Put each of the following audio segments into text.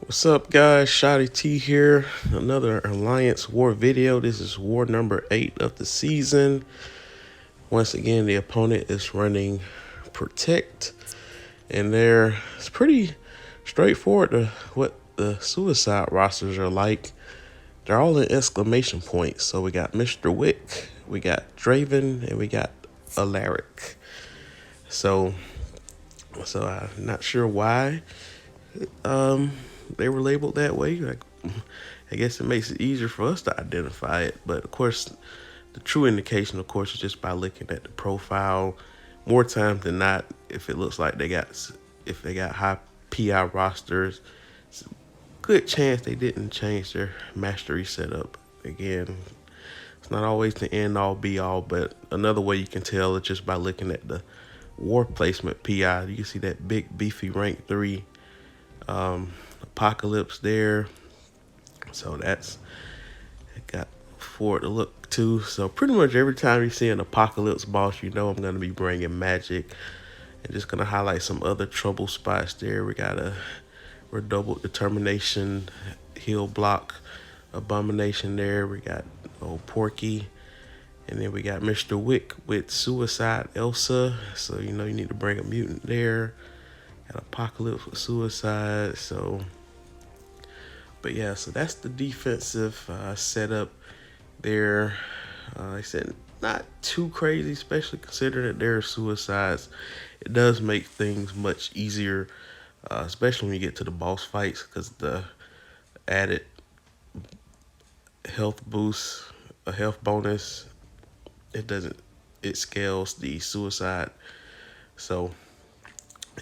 What's up, guys? Shotty T here. Another Alliance War video. This is war number 8 of the season. Once again, the opponent is running Protect, and it's pretty straightforward to what the suicide rosters are like. They're all in exclamation points. So we got Mr. Wick, we got Draven, and we got Alaric. So I'm not sure why they were labeled that way. Like, I guess it makes it easier for us to identify it. But of course, the true indication, of course, is just by looking at the profile. More times than not, if it looks like if they got high PI rosters, it's a good chance they didn't change their mastery setup. Again, it's not always the end all be all, but another way you can tell is just by looking at the war placement PI. You can see that big beefy rank 3 Apocalypse there. So that's got forward to look to. So pretty much every time you see an Apocalypse boss, you know I'm going to be bringing magic. And just going to highlight some other trouble spots there. We got a redoubled determination, heal block, abomination there. We got old Porky. And then we got Mr. Wick with Suicide Elsa. So, you know, you need to bring a mutant there. Got Apocalypse with Suicide. But yeah, so that's the defensive setup there. I said not too crazy, especially considering that there are suicides. It does make things much easier, especially when you get to the boss fights, because the added health boost, a health bonus, it scales the suicide. So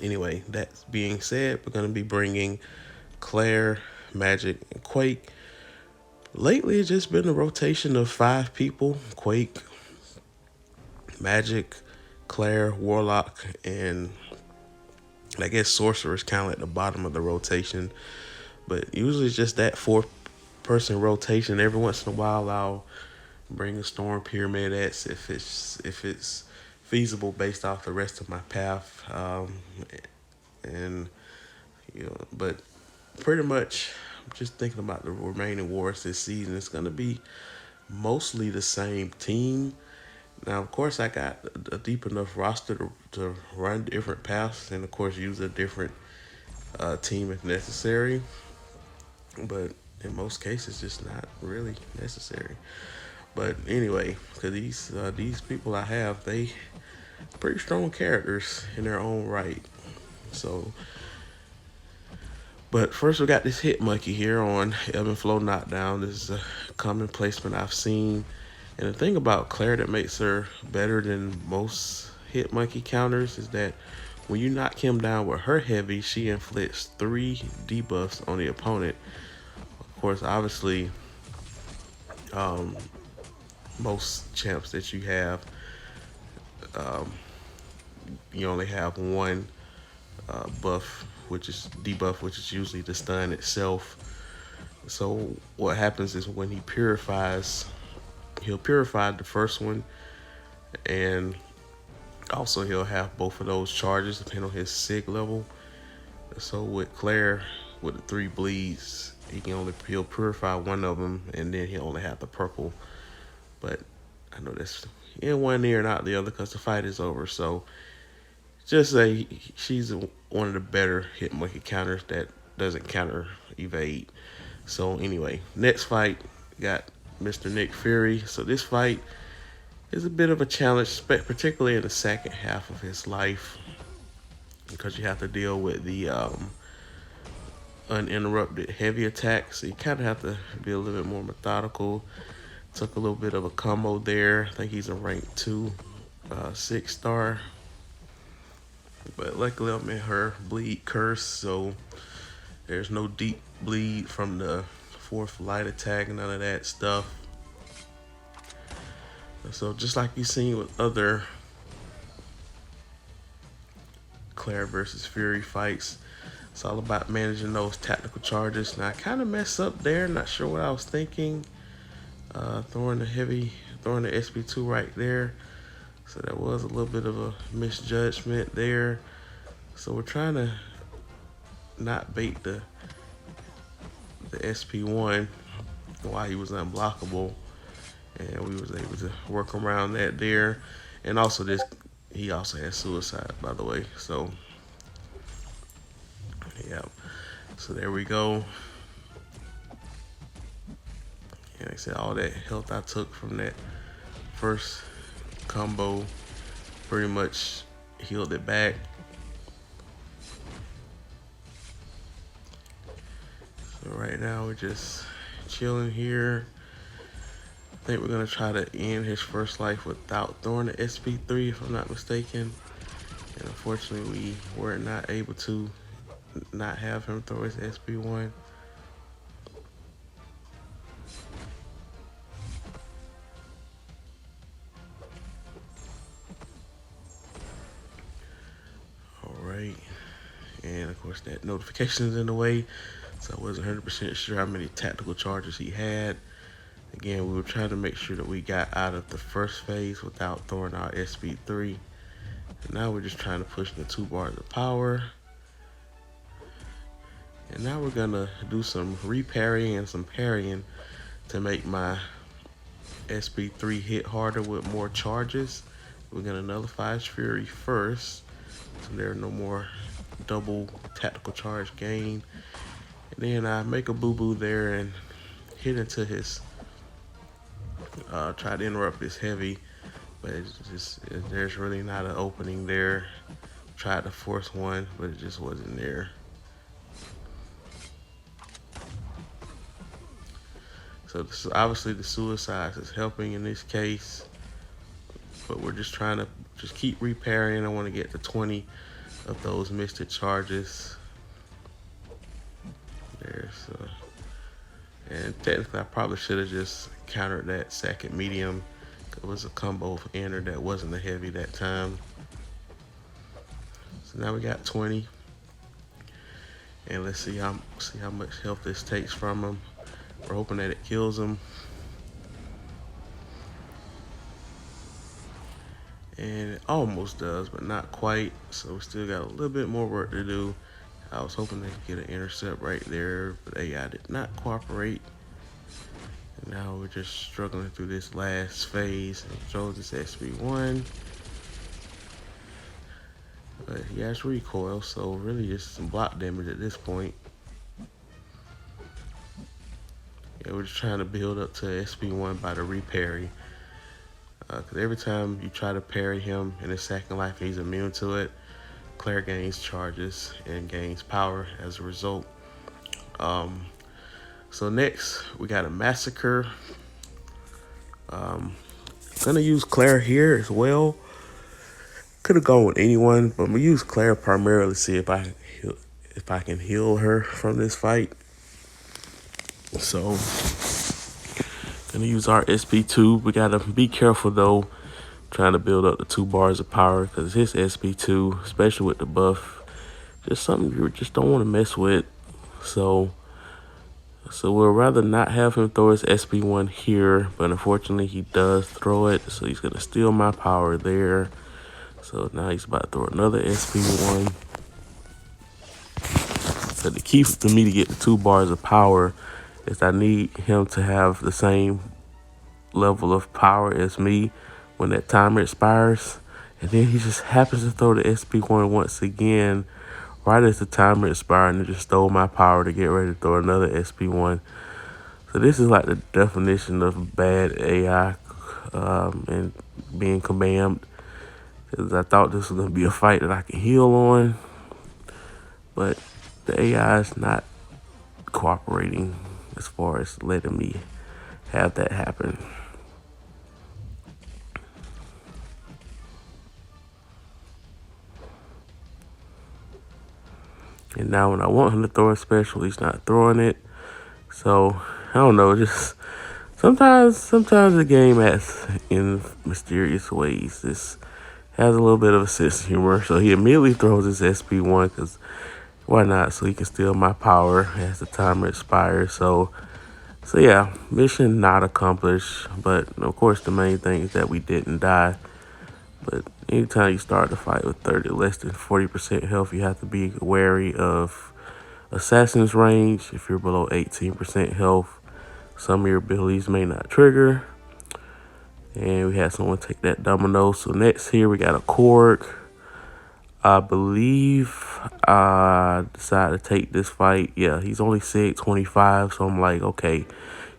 anyway, that being said, we're going to be bringing Claire, Magic, and Quake. Lately, it's just been a rotation of 5 people: Quake, Magic, Claire, Warlock, and I guess Sorcerer's kind of at the bottom of the rotation. But usually it's just that 4-person rotation. Every once in a while, I'll bring a Storm Pyramid X if it's feasible based off the rest of my path. And but pretty much, I'm just thinking about the remaining wars this season. It's gonna be mostly the same team. Now, of course, I got a deep enough roster to run different paths, and of course, use a different team if necessary. But in most cases, just not really necessary. But anyway, because these people I have, they pretty strong characters in their own right. So, but first we got this Hit Monkey here on Ebb and Flow Knockdown. This is a common placement I've seen. And the thing about Claire that makes her better than most Hit Monkey counters is that when you knock him down with her heavy, she inflicts 3 debuffs on the opponent. Of course, obviously, most champs that you have, you only have one buff, which is debuff, which is usually the stun itself. So what happens is when he purifies, he'll purify the first one, and also he'll have both of those charges depending on his sig level. So with Claire, with the 3 bleeds, he'll purify one of them, and then he'll only have the purple. But I know that's in one ear and out the other because the fight is over. So just say she's one of the better Hit Monkey counters that doesn't counter evade. So anyway, next fight, got Mr. Nick Fury. So this fight is a bit of a challenge, particularly in the second half of his life, because you have to deal with the uninterrupted heavy attacks. So you kind of have to be a little bit more methodical. Took a little bit of a combo there. I think he's a rank 2, 6-star. But luckily I'm in her bleed curse, so there's no deep bleed from the 4th light attack, none of that stuff. So just like you've seen with other Claire versus Fury fights, it's all about managing those tactical charges. Now I kind of messed up there, not sure what I was thinking. Throwing the SP2 right there. So that was a little bit of a misjudgment there. So we're trying to not bait the the SP1 while he was unblockable, and we was able to work around that there. And also this, he also has suicide, by the way. So yeah, so there we go. And like I said, all that health I took from that first combo pretty much healed it back. So right now we're just chilling here. I think we're gonna try to end his first life without throwing the SP3 if I'm not mistaken. And unfortunately we were not able to not have him throw his SP1. Alright. And of course that notification is in the way. So I wasn't 100% sure how many tactical charges he had. Again, we were trying to make sure that we got out of the first phase without throwing our SP3. And now we're just trying to push the 2 bars of power. And now we're gonna do some reparrying and some parrying to make my SP3 hit harder with more charges. We're gonna nullify his Fury first, so there are no more double tactical charge gain. And then I make a boo-boo there and hit into his, try to interrupt his heavy, but it's just, there's really not an opening there. Tried to force one, but it just wasn't there. So this, obviously the suicides is helping in this case, but we're just trying to just keep reparrying. I want to get to 20 of those mystic charges. There's, and technically I probably should have just countered that second medium. It was a combo enter that wasn't a heavy that time. So now we got 20, and let's see how much health this takes from him. We're hoping that it kills him. And it almost does, but not quite. So we still got a little bit more work to do. I was hoping to get an intercept right there, but AI did not cooperate. And now we're just struggling through this last phase. And throws this SP1. But he has recoil, so really just some block damage at this point. Yeah, we're just trying to build up to SP1 by the reparry. Because every time you try to parry him in his second life, he's immune to it. Claire gains charges and gains power as a result. So next, we got a Massacre. Gonna use Claire here as well. Could have gone with anyone, but I'm gonna use Claire primarily to see if I can heal her from this fight. So gonna use our SP2. We gotta be careful though, trying to build up the 2 bars of power, because his SP2, especially with the buff, just something you just don't want to mess with. So we'll rather not have him throw his SP1 here, but unfortunately he does throw it, so he's gonna steal my power there. So now he's about to throw another SP1. So the key for me to get the 2 bars of power is I need him to have the same level of power as me when that timer expires. And then he just happens to throw the SP1 once again, right as the timer expired, and just stole my power to get ready to throw another SP1. So this is like the definition of bad AI and being kabammed. Because I thought this was going to be a fight that I could heal on, but the AI is not cooperating as far as letting me have that happen. And now when I want him to throw a special, he's not throwing it. So I don't know, just sometimes the game acts in mysterious ways. This has a little bit of a sense of humor. So he immediately throws his SP1, because why not? So he can steal my power as the timer expires. So yeah, mission not accomplished. But of course the main thing is that we didn't die. But anytime you start the fight with less than 40% health, you have to be wary of Assassin's range, if you're below 18% health, some of your abilities may not trigger. And we had someone take that domino. So next here we got a Korg. I believe I decided to take this fight. Yeah, he's only SIG 25, so I'm like, okay,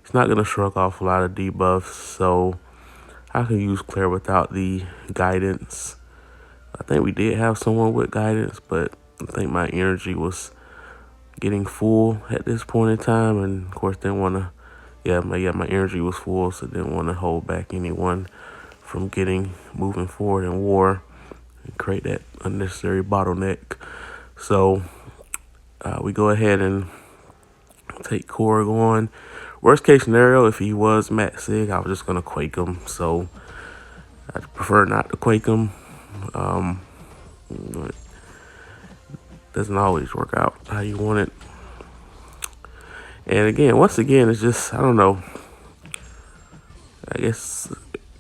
he's not going to shrug off a lot of debuffs, so I can use Claire without the guidance. I think we did have someone with guidance, but I think my energy was getting full at this point in time, and of course didn't want to, my energy was full, so didn't want to hold back anyone from moving forward in war and create that unnecessary bottleneck. So we go ahead and take Korg on. Worst case scenario, if he was Max Sig, I was just gonna quake him. So I prefer not to quake him. But doesn't always work out how you want it. And again, once again, it's just, I don't know. I guess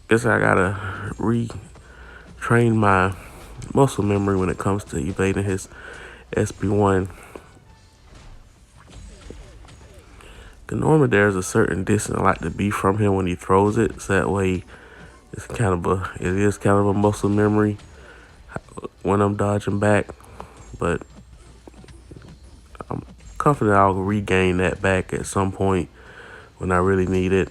I gotta retrain my muscle memory when it comes to evading his SP1. Normally there's a certain distance I like to be from him when he throws it, so that way it is kind of a muscle memory when I'm dodging back, but I'm confident I'll regain that back at some point when I really need it.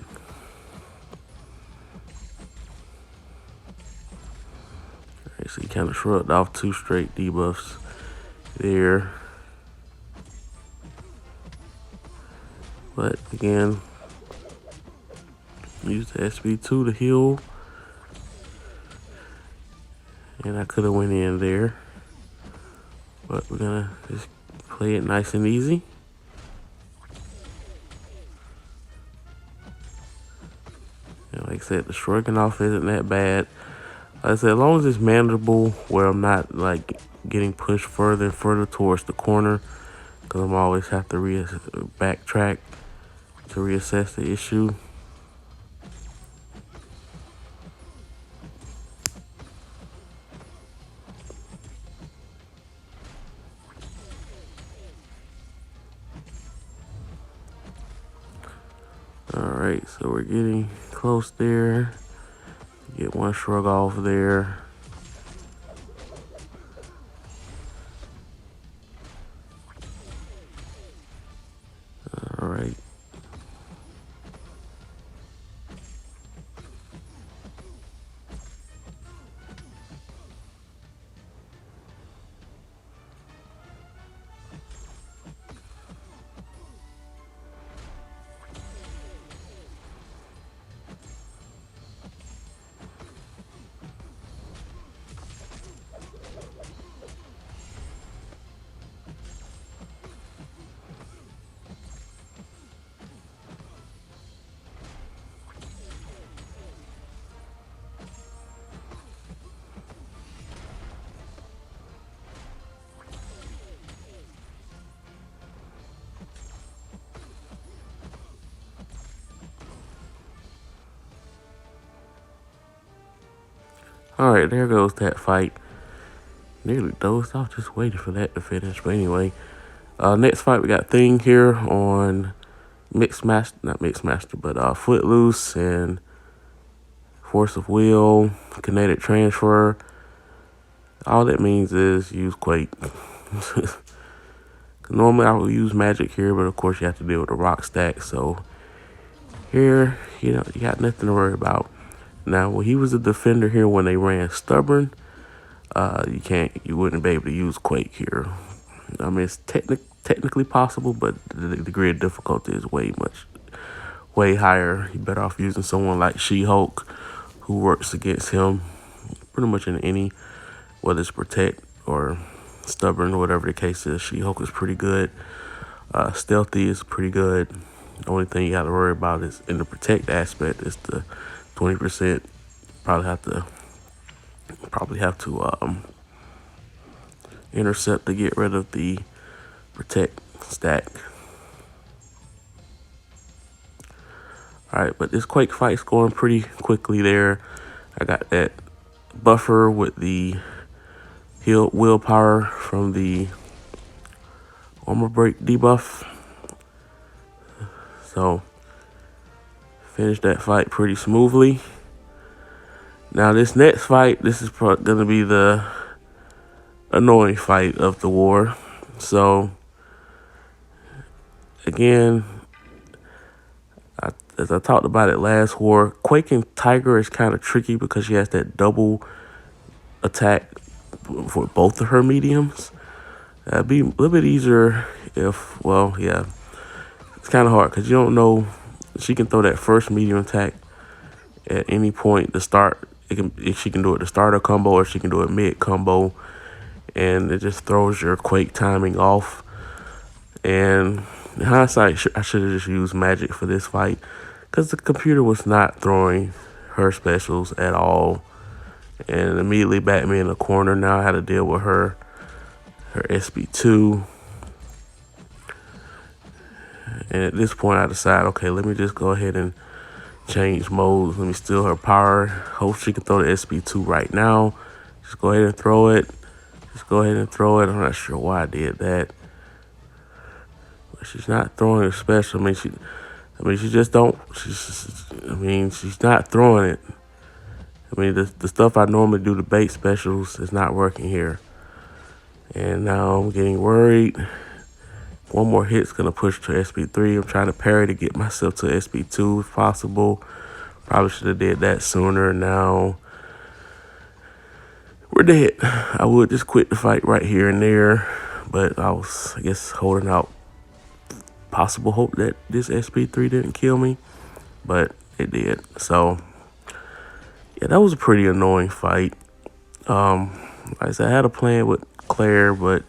Alright, so he kind of shrugged off 2 straight debuffs there. But again, use the SP2 to heal. And I could have went in there. But we're gonna just play it nice and easy. And like I said, the shrugging off isn't that bad. Like I said, as long as it's manageable where I'm not like getting pushed further and further towards the corner, because I'm always have to backtrack to reassess the issue. Alright, so we're getting close there. Get one shrug off there. Alright. Alright, there goes that fight. Nearly dozed off just waiting for that to finish. But anyway, next fight we got Thing here on not Mixed Master, but Footloose and Force of Will, Kinetic Transfer. All that means is use Quake. Normally I would use Magic here, but of course you have to deal with the rock stack. So here, you got nothing to worry about. Now, when he was a defender here, when they ran Stubborn, you wouldn't be able to use Quake here. I mean, it's technically possible, but the degree of difficulty is way higher. You're better off using someone like She-Hulk, who works against him pretty much in any, whether it's Protect or Stubborn or whatever the case is. She-Hulk is pretty good. Stealthy is pretty good. The only thing you got to worry about is in the Protect aspect is the 20%. Probably have to intercept to get rid of the Protect stack. Alright, but this Quake fight's going pretty quickly there. I got that buffer with the willpower from the armor break debuff. So finished that fight pretty smoothly. Now this next fight, this is gonna be the annoying fight of the war. So again, as I talked about it last war, Quaking Tiger is kind of tricky because she has that double attack for both of her mediums. That'd be a little bit easier if, well, yeah, it's kind of hard because you don't know. She can throw that first medium attack at any point to start. She can do it to start a combo, or she can do it mid combo, and it just throws your Quake timing off. And in hindsight, I should have just used magic for this fight because the computer was not throwing her specials at all, and immediately backed me in the corner. Now I had to deal with her SB2. And at this point, I decided, okay, let me just go ahead and change modes. Let me steal her power. Hope she can throw the SB2 right now. Just go ahead and throw it. Just go ahead and throw it. I'm not sure why I did that. But she's not throwing her special. I mean, she just don't. She's not throwing it. I mean, the stuff I normally do, the bait specials, is not working here. And now I'm getting worried. One more hit's gonna push to SB3. I'm trying to parry to get myself to SB2 if possible. Probably should have did that sooner. Now we're dead. I would just quit the fight right here and there, but I was, I guess, holding out possible hope that this SB3 didn't kill me, but it did. So yeah, that was a pretty annoying fight. Like I said, I had a plan with Claire, but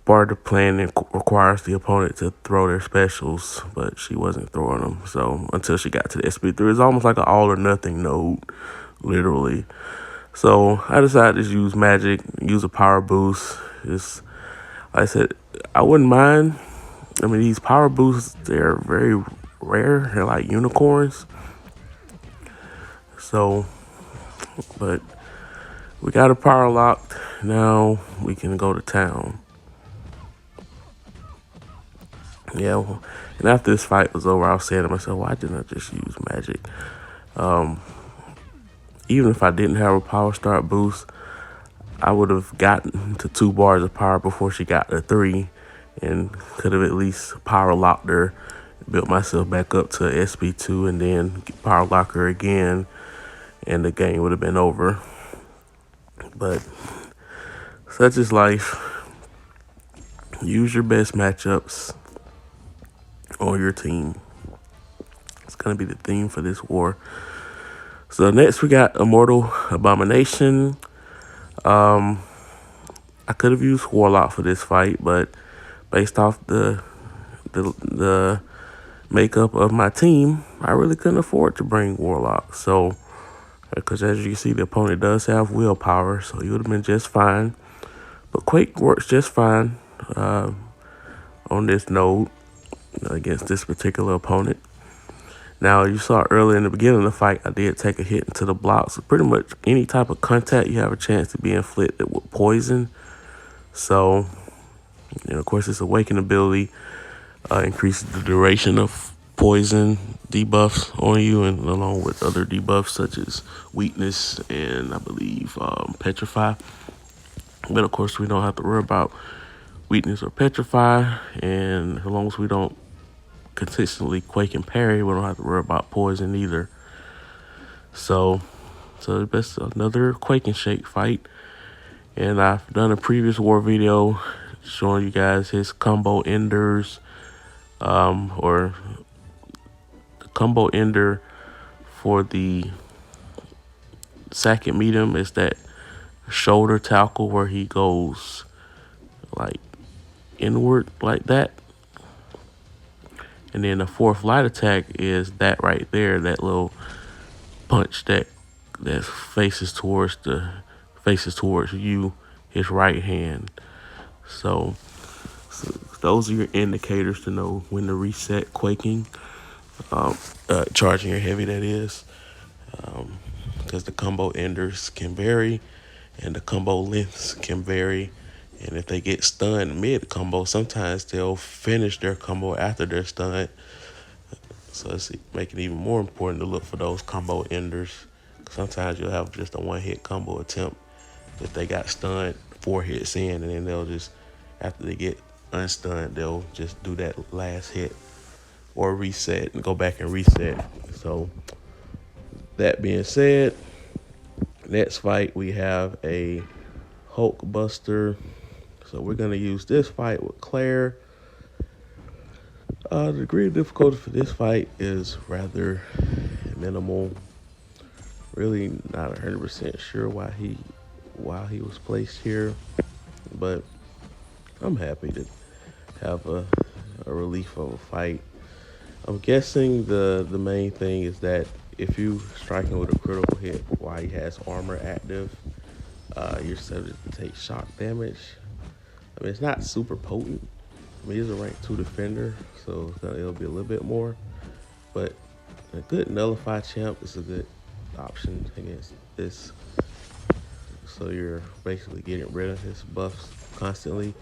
part of the plan requires the opponent to throw their specials, but she wasn't throwing them. So until she got to the SB3, it's almost like an all or nothing node, literally. So I decided to use magic, use a power boost. Like I said, I wouldn't mind. I mean, these power boosts, they're very rare. They're like unicorns. So, but we got a power locked. Now we can go to town. Yeah, and after this fight was over, I was saying to myself, why didn't I just use magic? Even if I didn't have a power start boost, I would have gotten to 2 bars of power before she got to 3, and could have at least power locked her, built myself back up to SB2, and then power lock her again, and the game would have been over. But such is life. Use your best matchups on your team. It's gonna be the theme for this war. So next we got Immortal Abomination. I could have used Warlock for this fight, but based off the makeup of my team, I really couldn't afford to bring Warlock. So, because as you can see, the opponent does have willpower, so he would have been just fine. But Quake works just fine on this node against this particular opponent. Now, you saw earlier in the beginning of the fight, I did take a hit into the block. So pretty much any type of contact, you have a chance to be inflicted with poison. So, of course, this awakened ability increases the duration of poison debuffs on you, and along with other debuffs such as weakness and I believe petrify. But of course, we don't have to worry about weakness or petrify, and as long as we don't consistently quake and parry, we don't have to worry about poison either. So that's another Quake and Shake fight. And I've done a previous war video showing you guys his combo enders, or the combo ender for the second medium is that shoulder tackle where he goes like inward like that. And then the fourth light attack is that right there, that little punch that faces towards you, his right hand. So those are your indicators to know when to reset quaking, charging your heavy, that is, because the combo enders can vary and the combo lengths can vary, And if they get stunned mid combo, sometimes they'll finish their combo after they're stunned. So it's making it even more important to look for those combo enders. Sometimes you'll have just a one hit combo attempt if they got stunned 4 hits in, and then they'll just, after they get unstunned, they'll just do that last hit or reset and go back and reset. So that being said, next fight we have a Hulk Buster. So we're gonna use this fight with Claire. The degree of difficulty for this fight is rather minimal. Really not 100% sure why he was placed here, but I'm happy to have a relief of a fight. I'm guessing the main thing is that if you strike him with a critical hit while he has armor active, you're subject to take shock damage. I mean, it's not super potent. I mean, he's a rank 2 defender, so it'll be a little bit more. But a good nullify champ is a good option against this. So you're basically getting rid of his buffs constantly.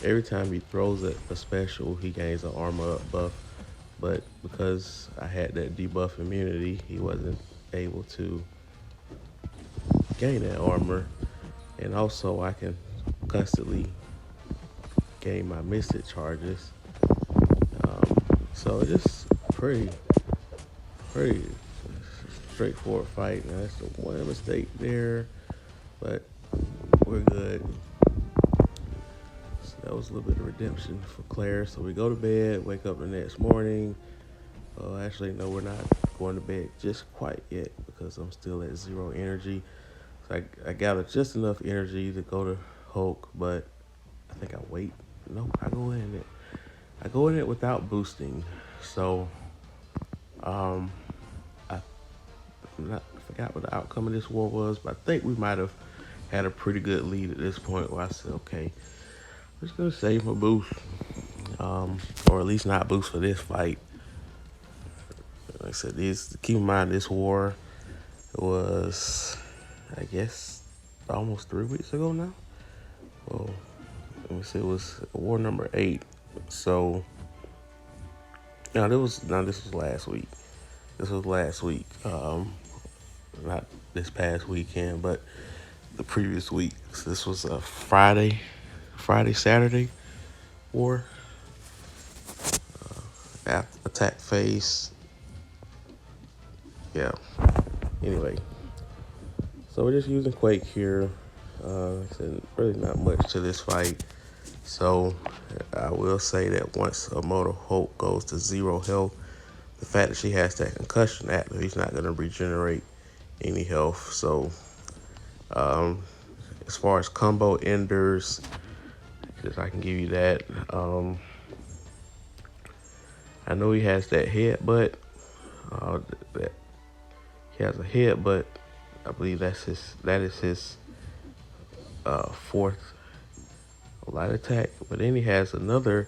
Every time he throws a special, he gains an armor up buff. But because I had that debuff immunity, he wasn't able to gain that armor. And also I can constantly gain my mystic charges. So it's pretty straightforward fight. Now that's the one mistake there, but we're good. So that was a little bit of redemption for Claire. So we go to bed, wake up the next morning. Actually, no, we're not going to bed just quite yet because I'm still at 0 energy. So I gathered just enough energy to go to Hulk, but I think I wait. No, I go in it without boosting. So I forgot what the outcome of this war was, but I think we might have had a pretty good lead at this point where I said, okay, I'm just gonna save my boost, or at least not boost for this fight. Like I said, keep in mind this war was, I guess, almost 3 weeks ago now. Well, let me see, it was war number 8. So this was last week. This was last week. Not this past weekend, but the previous week. So this was a Friday, Saturday war. Attack phase. Yeah. Anyway, so we're just using Quake here. Like I said, really not much to this fight. So I will say that once Immortal Hulk goes to 0 health, the fact that she has that concussion active, he's not going to regenerate any health. So as far as combo enders, I can give you that. I know he has that headbutt. That he has a headbutt. I believe that is his 4th light attack. But then he has another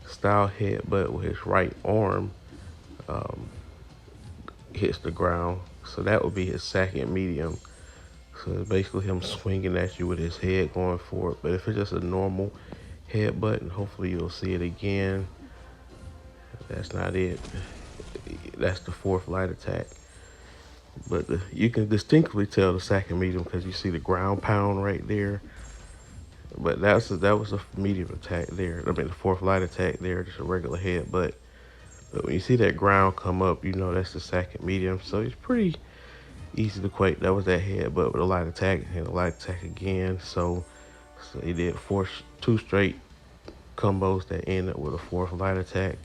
style headbutt with his right arm hits the ground. So that would be his 2nd medium. So it's basically him swinging at you with his head going forward. But if it's just a normal headbutt, and hopefully you'll see it again, that's not it. That's the 4th light attack. But you can distinctly tell the 2nd medium because you see the ground pound right there. But that was a medium attack there. I mean, the 4th light attack there, just a regular headbutt. But when you see that ground come up, you know that's the 2nd medium. So it's pretty easy to Quake. That was that headbutt with a light attack and a light attack again. So he did 2 straight combos that ended with a 4th light attack.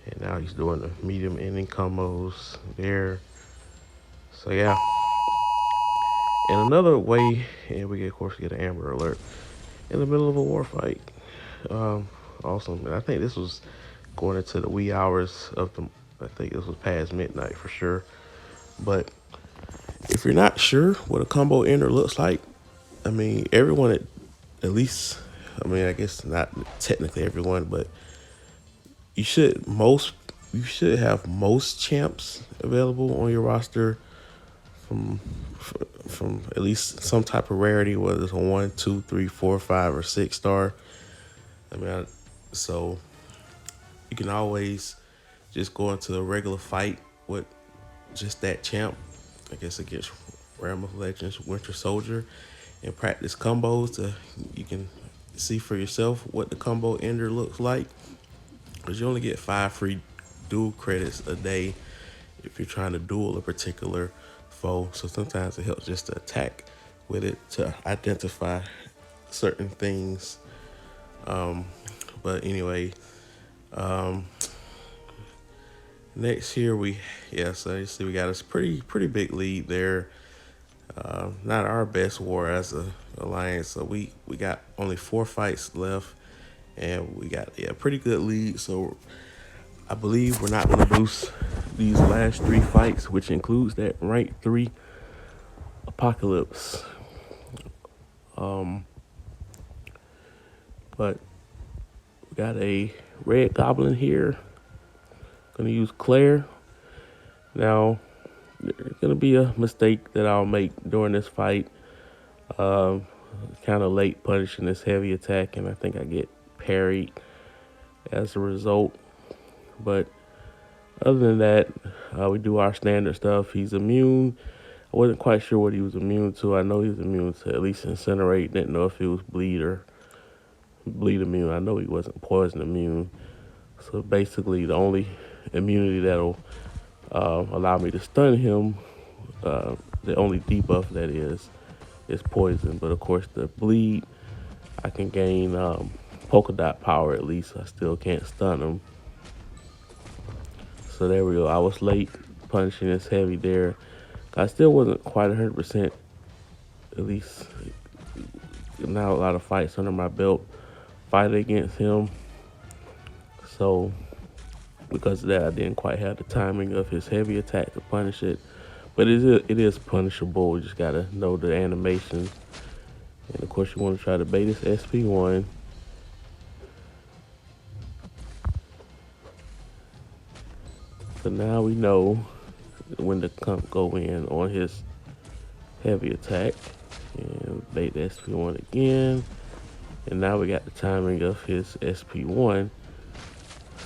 And now he's doing the medium ending combos there. So yeah. And another way, and we of course get an Amber Alert in the middle of a war fight. Awesome. And I think this was going into the wee hours of I think this was past midnight for sure. But if you're not sure what a combo ender looks like, I mean, everyone at least, I mean, I guess not technically everyone, but you should have most champs available on your roster from at least some type of rarity, whether it's a 1, 2, 3, 4, 5, or 6 star. I mean, so you can always just go into a regular fight with just that champ, I guess against Realm of Legends Winter Soldier, and practice combos to you can see for yourself what the combo ender looks like. Because you only get 5 free duel credits a day if you're trying to duel a particular foe. So sometimes it helps just to attack with it to identify certain things. But anyway, next here so you see we got a pretty big lead there. Not our best war as a alliance, so we got only 4 fights left, and we got a pretty good lead. So I believe we're not going to lose these last 3 fights, which includes that rank 3 Apocalypse. But we got a red goblin here. Gonna use Claire. Now, there's gonna be a mistake that I'll make during this fight. Kind of late punishing this heavy attack, and I think I get parried as a result. But other than that, we do our standard stuff. He's immune. I wasn't quite sure what he was immune to. I know he was immune to at least incinerate. Didn't know if he was bleed immune. I know he wasn't poison immune. So basically, the only immunity that'll allow me to stun him, the only debuff that is poison. But of course, the bleed, I can gain polka dot power at least. I still can't stun him. So there we go. I was late punishing this heavy there. I still wasn't quite 100%, at least not a lot of fights under my belt fighting against him. So because of that, I didn't quite have the timing of his heavy attack to punish it. But it is punishable. You just gotta know the animation. And of course, you want to try to bait his SP1. So now we know when to go in on his heavy attack. And bait the SP1 again. And now we got the timing of his SP1.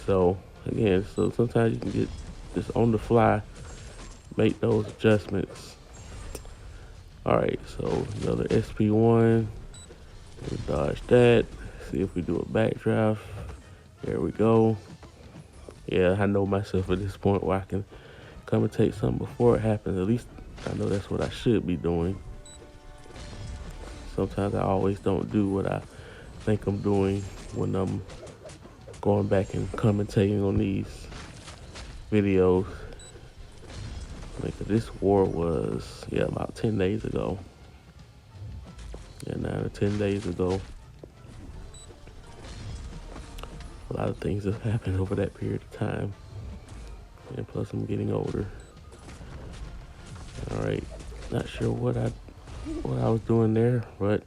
So again, so sometimes you can get just on the fly, make those adjustments. All right, so another SP1. We dodge that. See if we do a backdraft. There we go. Yeah, I know myself at this point where I can come and take something before it happens. At least I know that's what I should be doing. Sometimes I always don't do what I think I'm doing when I'm going back and commentating on these videos. Like this war was, about 10 days ago. 9 or 10 days ago. A lot of things have happened over that period of time. And plus I'm getting older. All right, not sure what I was doing there, but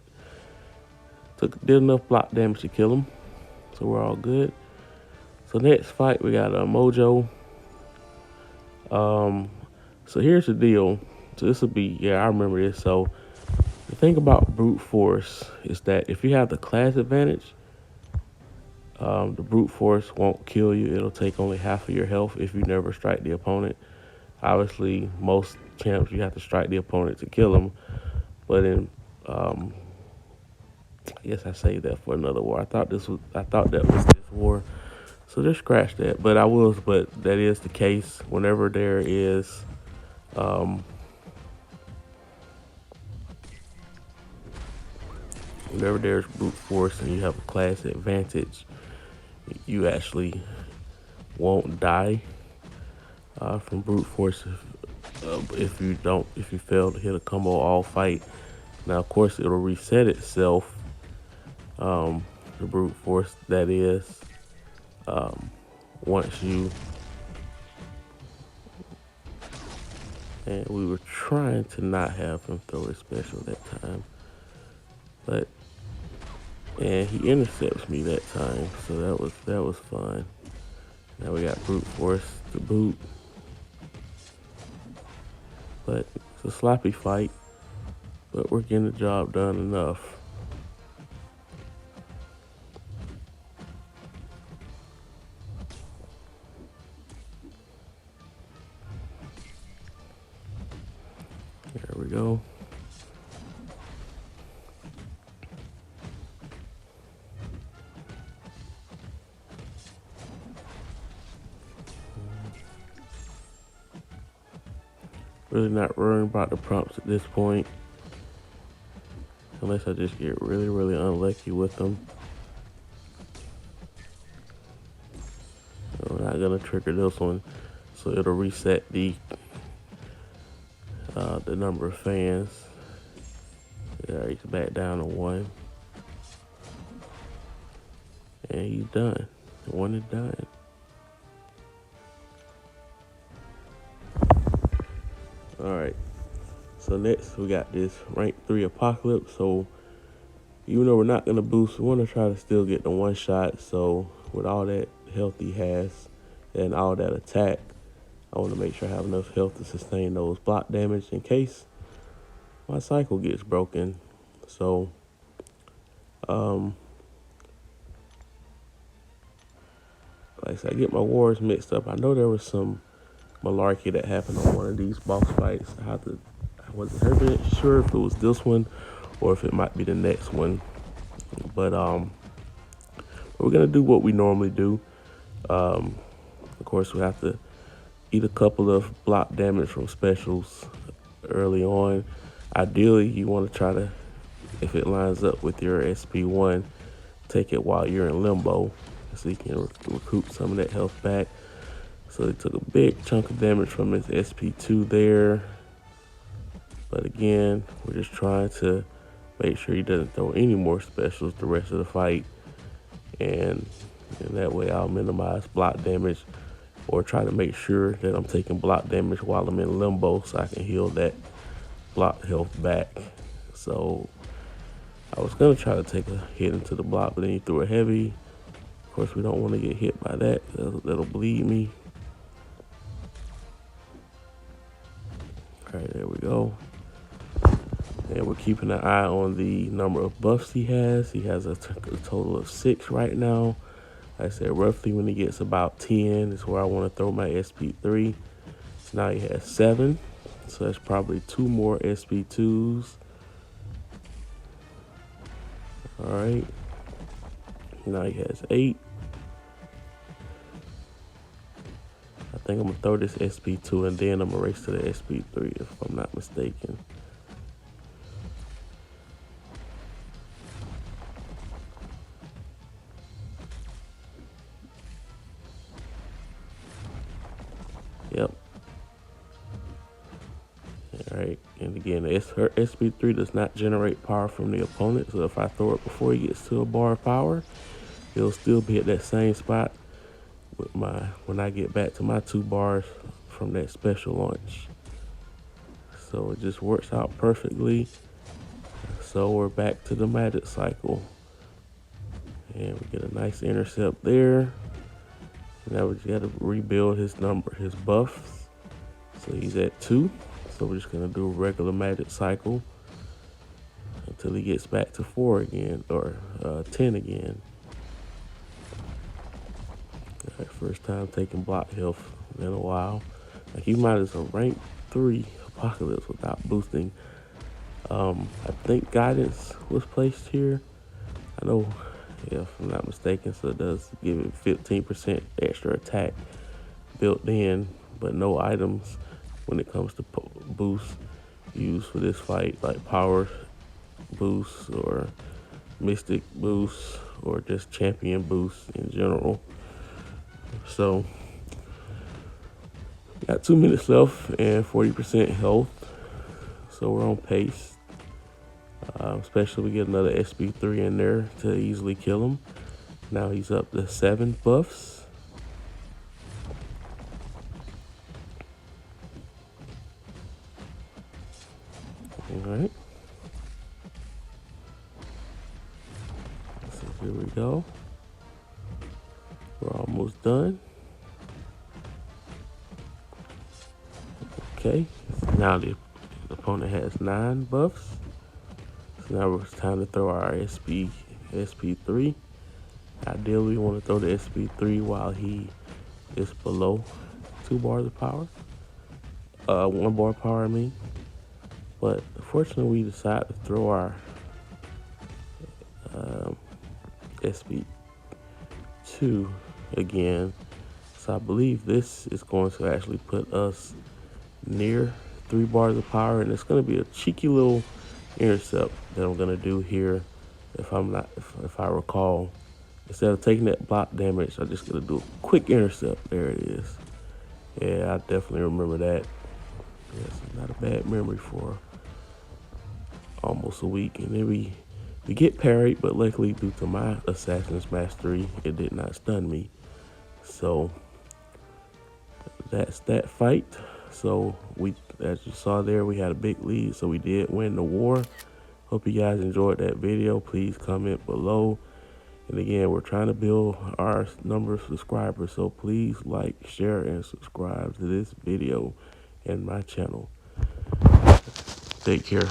did enough block damage to kill him. So we're all good. So next fight, we got Mojo. So here's the deal. So this will be, I remember this. So the thing about brute force is that if you have the class advantage, the brute force won't kill you. It'll take only half of your health if you never strike the opponent. Obviously, most champs you have to strike the opponent to kill them. But in, I guess I saved that for another war. I thought that was this war. So just scratch that. But that is the case whenever there is whenever there's brute force and you have a class advantage, you actually won't die from brute force if you fail to hit a combo all fight. Now of course it'll reset itself, the brute force that is, once you, and we were trying to not have him throw his special that time, and he intercepts me that time, so that was fun. Now we got brute force to boot, but it's a sloppy fight. but we're getting the job done enough. There we go. Really not worrying about the prompts at this point, unless I just get really, really unlucky with them. I'm not gonna trigger this one, so it'll reset the number of fans. There, he's back down to 1, and he's done. 1 is done. All right. So next we got this rank 3 Apocalypse. So even though we're not gonna boost, we want to try to still get the 1 shot. So with all that health he has and all that attack, I want to make sure I have enough health to sustain those block damage in case my cycle gets broken. So like I said, I get my wars mixed up. I know there was some malarkey that happened on one of these boss fights. I wasn't 100% sure if it was this one or if it might be the next one. But we're gonna do what we normally do. Of course, we have to eat a couple of block damage from specials early on. Ideally, you want to try to, if it lines up with your SP1, take it while you're in limbo so you can recoup some of that health back. So he took a big chunk of damage from his SP2 there. But again, we're just trying to make sure he doesn't throw any more specials the rest of the fight. And that way I'll minimize block damage or try to make sure that I'm taking block damage while I'm in limbo so I can heal that block health back. So I was gonna try to take a hit into the block, but then he threw a heavy. Of course, we don't want to get hit by that. That'll bleed me. All right, there we go. And we're keeping an eye on the number of buffs he has. He has a total of 6 right now. Like I said, roughly when he gets about 10 is where I want to throw my SP3. So now he has 7. So that's probably 2 more SP2s. All right. Now he has 8. I think I'm going to throw this SP2 and then I'm going to race to the SP3 if I'm not mistaken. Yep. All right, and again, her SP3 does not generate power from the opponent, so if I throw it before he gets to a bar of power, he'll still be at that same spot with when I get back to my 2 bars from that special launch. So it just works out perfectly. So we're back to the magic cycle. And we get a nice intercept there. Now we just gotta rebuild his buffs. So he's at 2. So we're just gonna do a regular magic cycle until he gets back to 4 again, or 10 again. All right, first time taking block health in a while. Like he might as a rank 3 Apocalypse without boosting. I think guidance was placed here. I know, if I'm not mistaken, so it does give it 15% extra attack built in, but no items when it comes to boosts used for this fight, like power boosts or mystic boosts or just champion boosts in general. So got 2 minutes left and 40% health, so we're on pace. Especially we get another SP3 in there to easily kill him. Now he's up to 7 buffs. All right. So here we go. We're almost done. Okay. Now the opponent has 9 buffs. Now it's time to throw our SP3. Ideally, we want to throw the SP3 while he is below 2 bars of power. 1 bar of power, I mean. But fortunately, we decided to throw our SP2 again. So I believe this is going to actually put us near 3 bars of power, and it's going to be a cheeky little intercept that I'm going to do here. If I recall, instead of taking that block damage, I'm just going to do a quick intercept. There it is. Yeah, I definitely remember that. Yes, not a bad memory for almost a week. And then we get parried, but luckily due to my Assassin's Mastery, it did not stun me. So that's that fight. So as you saw there, we had a big lead, so we did win the war. Hope you guys enjoyed that video. Please comment below. And again, we're trying to build our number of subscribers, so please like, share, and subscribe to this video and my channel. Take care.